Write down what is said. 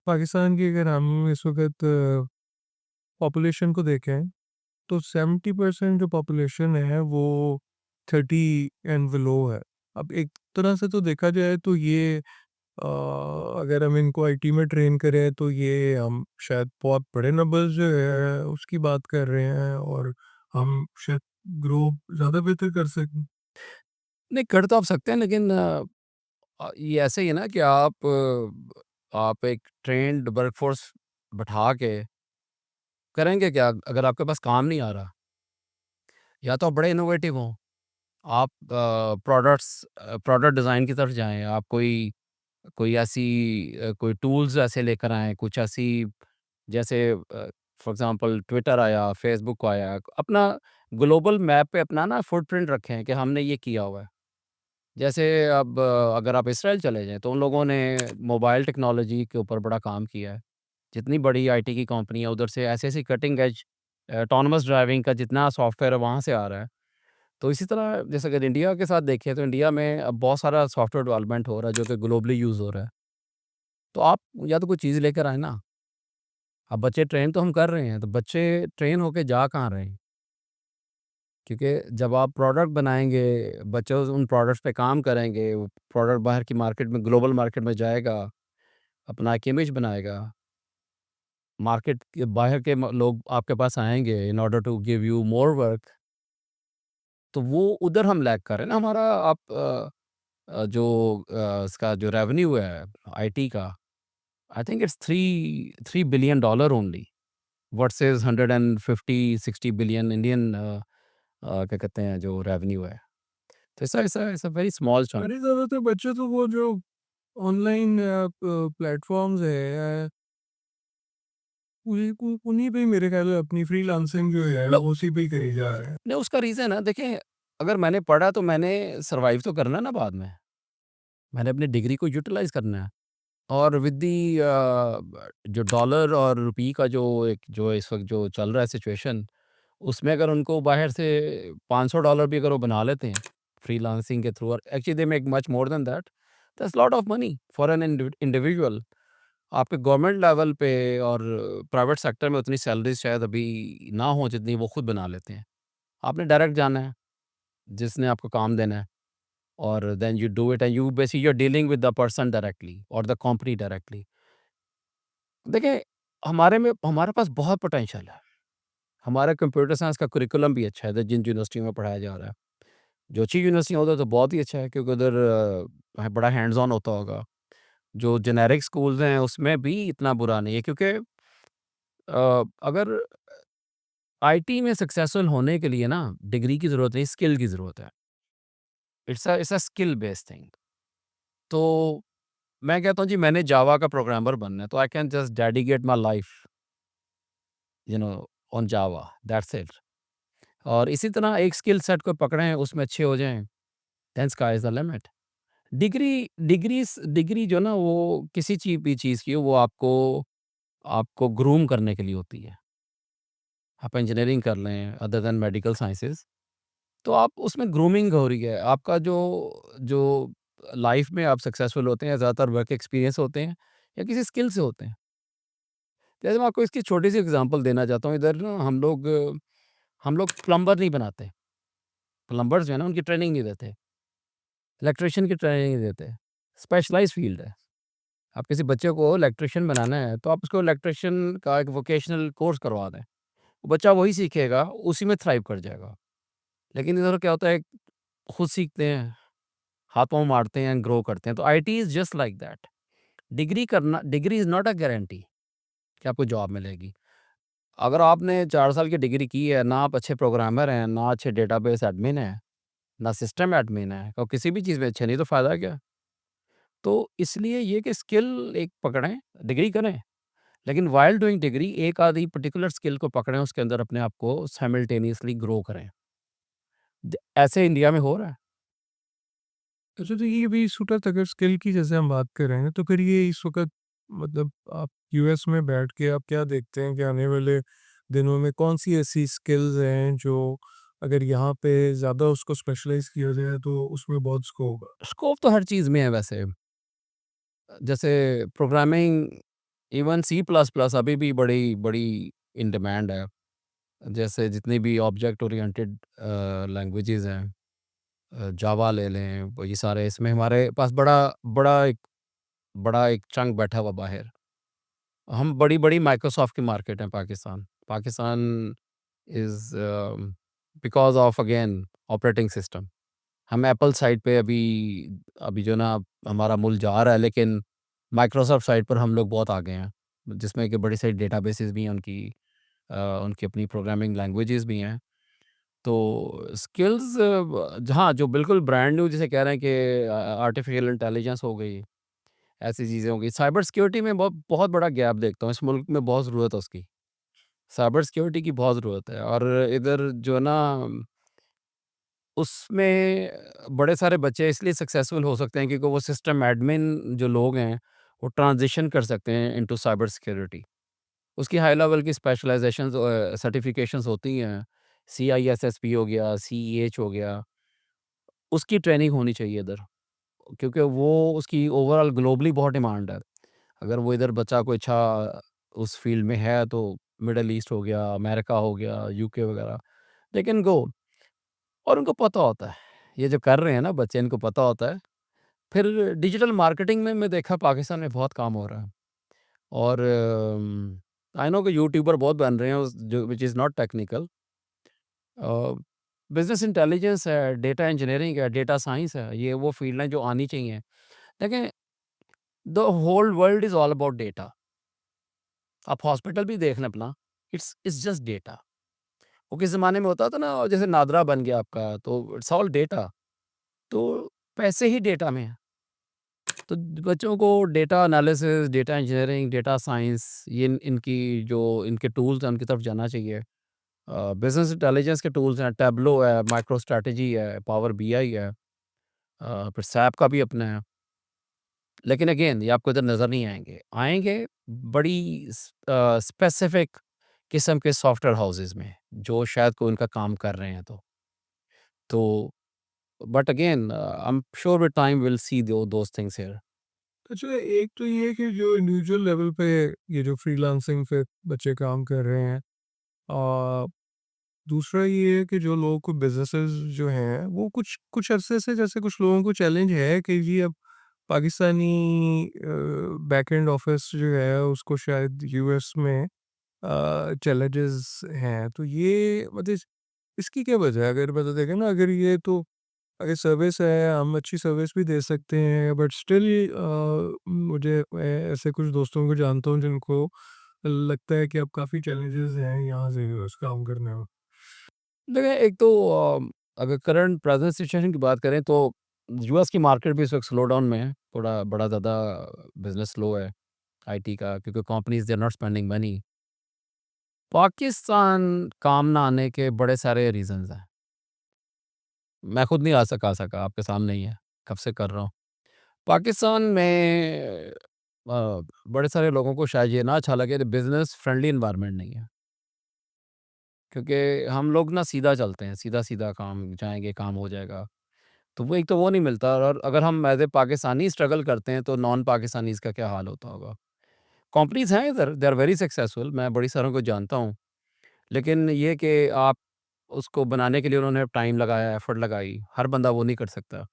पाकिस्तान की अगर हम इस वक़्त पॉपुलेशन को देखें, तो 70% जो पॉपुलेशन है वो 30 एंड बिलो है। अब एक तरह से तो देखा जाए तो ये अगर हम इनको आईटी में ट्रेन करें तो ये हम शायद बहुत बड़े नंबर्स जो है उसकी बात कर रहे हैं और हम शायद ग्रो ज़्यादा बेहतर कर सकें। नहीं, कर तो आप सकते हैं, लेकिन ये ऐसे ही है ना कि आप एक ट्रेन्ड वर्कफ़ोर्स बैठा के करेंगे क्या अगर आपके पास काम नहीं आ रहा? या तो आप बड़े इनोवेटिव हों, आप प्रोडक्ट डिज़ाइन की तरफ जाएँ, आप कोई कोई ऐसी कोई टूल्स ऐसे लेकर आएँ, कुछ ऐसी जैसे फॉर एग्ज़ाम्पल ट्विटर आया, फ़ेसबुक आया, अपना ग्लोबल मैप पे अपना ना फुटप्रिंट रखें कि हमने ये किया हुआ है। जैसे अब अगर आप इसराइल चले जाएँ, तो उन लोगों ने मोबाइल टेक्नोलॉजी के ऊपर बड़ा काम किया है। जितनी बड़ी आईटी की कंपनी है, उधर से ऐसी-ऐसी कटिंग एज ऑटोनमस ड्राइविंग का जितना सॉफ्टवेयर है, वहाँ से आ रहा है। तो इसी तरह जैसे अगर इंडिया के साथ देखें, तो इंडिया में अब बहुत सारा सॉफ्टवेयर डेवलपमेंट हो रहा है, जो कि ग्लोबली यूज़ हो रहा है। तो आप या तो कोई चीज़ लेकर आएँ ना। अब बच्चे ट्रेन तो हम कर रहे हैं, तो बच्चे ट्रेन होके जा कहाँ रहे हैं? क्योंकि जब आप प्रोडक्ट बनाएँगे, बच्चे उन प्रोडक्ट्स पे काम करेंगे, वो प्रोडक्ट बाहर की मार्केट में, ग्लोबल मार्केट में जाएगा, अपना एक इमेज बनाएगा। मार्केट के बाहर के म लोग आपके पास आएँगे in order to give you more work, तो वो उधर हम लैग कर रहे हैं ना। हमारा जो इसका जो रेवेन्यू है आईटी का, I think it's 3 billion dollar only versus 150-60 billion Indian क्या कहते हैं जो रेवेन्यू है। तो ऐसा वेरी स्मॉल चंक। मेरी ज़रूरत है बच्चे तो वो जो ऑनलाइन प्लेटफ़ॉर्म्स है उन्हीं पे ही मेरे ख़्याल में अपनी फ्रीलांसिंग जो है लो वो उसी पे ही करी जा रहे हैं। नहीं, उसका रीज़न है, देखें, अगर मैंने पढ़ा तो मैंने सर्वाइव तो करना है ना बाद में। मैंने अपनी डिग्री को यूटिलाइज़ करना है। और विद दी जो डॉलर और रुपये का जो इस वक़्त जो चल रहा है सिचुएशन, उसमें अगर उनको बाहर से $500 भी अगर वो बना लेते हैं, फ्रीलांसिंग के थ्रू, और actually they make much more than that, that's lot of money for an individual. आपके गवर्नमेंट लेवल पे और प्राइवेट सेक्टर में उतनी सैलरीज़ शायद अभी ना हो जितनी वो खुद बना लेते हैं। आपने डायरेक्ट जाना है, जिसने आपको काम देना है, और then you do it and you basically you are dealing with the person directly और द कंपनी डायरेक्टली। देखिए, हमारे पास बहुत पोटेंशियल है। हमारा कंप्यूटर साइंस का करिकुलम भी अच्छा है, जिन यूनिवर्सिटी में पढ़ाया जा रहा है। जो अच्छी यूनिवर्सिटी है उधर तो बहुत ही अच्छा है, क्योंकि उधर बड़ा हैंड्स ऑन होता होगा। जो जेनेरिक स्कूल्स हैं उसमें भी इतना बुरा नहीं है, क्योंकि अगर आईटी में सक्सेसफुल होने के लिए ना डिग्री की ज़रूरत नहीं, स्किल की ज़रूरत है। It's a skill based thing. तो मैं कहता हूँ जी, मैंने जावा का प्रोग्रामर बनना है, तो I can just dedicate my life you know on Java, that's it. और इसी तरह एक स्किल सेट को पकड़ें, उसमें अच्छे हो जाएँ, then sky is the limit. Degree जो ना वो किसी भी चीज़ की हो, वो आपको आपको ग्रूम करने के लिए होती है। आप इंजीनियरिंग कर लें अदर देन मेडिकल साइंसेज़, तो आप उसमें ग्रूमिंग हो रही है। आपका जो जो लाइफ़ में आप सक्सेसफुल होते हैं, ज़्यादातर वर्क एक्सपीरियंस होते हैं या किसी स्किल से होते हैं। जैसे मैं आपको इसकी छोटी-सी एग्ज़ाम्पल देना चाहता हूँ। इधर ना हम लोग प्लम्बर नहीं बनाते। प्लम्बर्स जो है ना, उनकी ट्रेनिंग नहीं देते। इलेक्ट्रीशियन की ट्रेनिंग नहीं देते। स्पेशलाइज़्ड फ़ील्ड है। आप किसी बच्चे को इलेक्ट्रीशियन बनाना है, तो आप उसको इलेक्ट्रीशियन का एक वोकेशनल कोर्स करवा दें। वो बच्चा वही सीखेगा, उसी में थ्राइव कर जाएगा। लेकिन इधर क्या होता है, खुद सीखते हैं, हाथ-पाँव मारते हैं, ग्रो करते हैं। तो IT is just like that. Degree is not a guarantee कि आपको जॉब मिलेगी। अगर आपने 4 साल की डिग्री की है, ना आप अच्छे प्रोग्रामर हैं, ना अच्छे डेटाबेस एडमिन हैं, ना सिस्टम एडमिन हैं, और किसी भी चीज़ में अच्छे नहीं, तो फ़ायदा क्या? तो इसलिए ये कि स्किल एक पकड़ें, डिग्री करें, लेकिन व्हाइल डूइंग डिग्री एक आधी पर्टिकुलर स्किल को पकड़ें, उसके अंदर अपने आप को साइमल्टेनियसली ग्रो करें। ऐसे इंडिया में हो रहा है। अच्छा, तो ये भी इस वक़्त अगर स्किल की जैसे हम बात कर रहे हैं, तो फिर ये इस वक़्त मतलब आप यूएस में बैठ के आप क्या देखते हैं कि आने वाले दिनों में कौन-सी ऐसी स्किल्स हैं जो अगर यहाँ पे ज़्यादा उसको स्पेशलाइज़ किया जाए तो उसमें बहुत स्कोप है? स्कोप तो हर चीज़ में है वैसे। जैसे programming even C plus plus अभी भी बड़ी बड़ी इन डिमांड है। जैसे जितनी भी ऑब्जेक्ट ओरिएंटेड लैंग्वेजेज़ हैं, जावा ले लें, ये सारे इसमें हमारे पास बड़ा एक चंक बैठा हुआ बाहर। हम बड़ी-बड़ी माइक्रोसॉफ्ट की मार्केट है Pakistan. Pakistan is because of again operating system. हम एप्पल साइड पे अभी अभी जो ना हमारा मुल्क जा रहा है, लेकिन माइक्रोसॉफ्ट साइड पर हम लोग बहुत आगे हैं, जिसमें कि बड़ी सारी डेटाबेसेस भी हैं उनकी, उनकी अपनी प्रोग्रामिंग लैंग्वेजेस भी हैं। तो स्किल्स हाँ, जो बिल्कुल ब्रांड न्यू जिसे कह रहे हैं कि आर्टिफिशियल इंटेलिजेंस हो गई, ऐसी चीज़ें हो गई। साइबर सिक्योरिटी में बहुत बहुत बड़ा गैप देखता हूँ, इस मुल्क में बहुत ज़रूरत है उसकी। साइबर सिक्योरिटी की बहुत ज़रूरत है, और इधर जो है ना उसमें बड़े सारे बच्चे इसलिए सक्सेसफुल हो सकते हैं क्योंकि वो सिस्टम एडमिन जो लोग हैं, वो ट्रांज़िशन कर सकते हैं इनटू साइबर सिक्योरिटी। उसकी हाई लेवल की स्पेशलाइज़ेशंस सर्टिफ़िकेशंस होती हैं, CISSP हो गया, CEH हो गया, उसकी ट्रेनिंग होनी चाहिए इधर, क्योंकि वो उसकी ओवरऑल ग्लोबली बहुत डिमांड है। अगर वो इधर बच्चा कोई अच्छा उस फ़ील्ड में है तो मिडल ईस्ट हो गया, अमेरिका हो गया, यूके वगैरह, दे कैन गो, और उनको पता होता है। ये जो कर रहे हैं ना बच्चे, इनको पता होता है। फिर डिजिटल मार्केटिंग में मैं देखा पाकिस्तान में बहुत काम हो रहा है, और आई नो कि यूट्यूबर बहुत बन रहे हैं उस जो which is not technical. Business intelligence है, डेटा इंजीनियरिंग है, डेटा साइंस है, ये वो फ़ील्ड हैं जो आनी चाहिए। देखें, the whole world is all about data. आप हॉस्पिटल भी देख लें अपना, इट्स जस्ट डेटा। वो किस ज़माने में होता था ना, जैसे नादरा बन गया आपका, तो इट्स ऑल डेटा। तो पैसे ही डेटा में हैं। तो बच्चों को data analysis, data engineering, data science, ये इनकी जो इनके टूल्स हैं उनकी तरफ जाना चाहिए। बिज़नेस इंटेलिजेंस के टूल्स हैं, टैबलो है, माइक्रो स्ट्रैटेजी है, पावर बीआई है, फिर सैप का भी अपना है। लेकिन अगेन ये आपको इधर नज़र नहीं आएँगे। आएँगे बड़ी स्पेसिफिक किस्म के सॉफ्टवेयर हाउसेज़ में, जो शायद कोई उनका काम कर रहे हैं तो। तो but again I am sure with time we will see those things here. अच्छा, एक तो ये है कि जो इंडिविजुअल लेवल पे ये जो फ्रीलांसिंग पे बच्चे काम कर रहे हैं, अ, दूसरा ये है कि जो लोगों को बिज़नेसेस जो हैं, वो कुछ कुछ अरसे से जैसे कुछ लोगों को चैलेंज है कि जी अब पाकिस्तानी बैकएंड ऑफिस जो है उसको शायद यूएस में चैलेंजेस हैं। तो ये मतलब इसकी क्या वजह है? अगर मतलब देखें ना, अगर ये तो अगर सर्विस है, हम अच्छी सर्विस भी दे सकते हैं, बट स्टिल मुझे ऐसे कुछ दोस्तों को जानता हूँ जिनको लगता है कि अब काफ़ी चैलेंजेस हैं यहाँ से उस काम करने में। देखिए, एक तो अगर करंट प्रेज़ेंट सिचुएशन की बात करें तो यूएस की मार्केट भी इस वक़्त स्लो डाउन में है। थोड़ा बड़ा ज़्यादा बिज़नेस स्लो है आईटी का, क्योंकि companies they are not spending money. Pakistan काम ना आने के बड़े सारे रीज़न्स हैं। मैं खुद नहीं आ सका, आपके सामने ही है, कब से कर रहा हूँ। पाकिस्तान में बड़े सारे लोगों को शायद ये ना अच्छा लगे कि बिज़नेस फ्रेंडली एनवायरनमेंट नहीं है। क्योंकि हम लोग ना सीधा चलते हैं, सीधा-सीधा काम जाएँगे, काम हो जाएगा। तो वो एक तो वो नहीं मिलता, और अगर हम एज़ ए पाकिस्तानी स्ट्रगल करते हैं, तो नॉन पाकिस्तानीज़ का क्या हाल होता होगा। कंपनीज़ हैं इधर, दे आर वेरी सक्सेसफुल, मैं बड़ी सारों को जानता हूँ। लेकिन ये कि आप उसको बनाने के लिए उन्होंने टाइम लगाया, एफर्ट लगाई, हर बंदा वो नहीं कर सकता।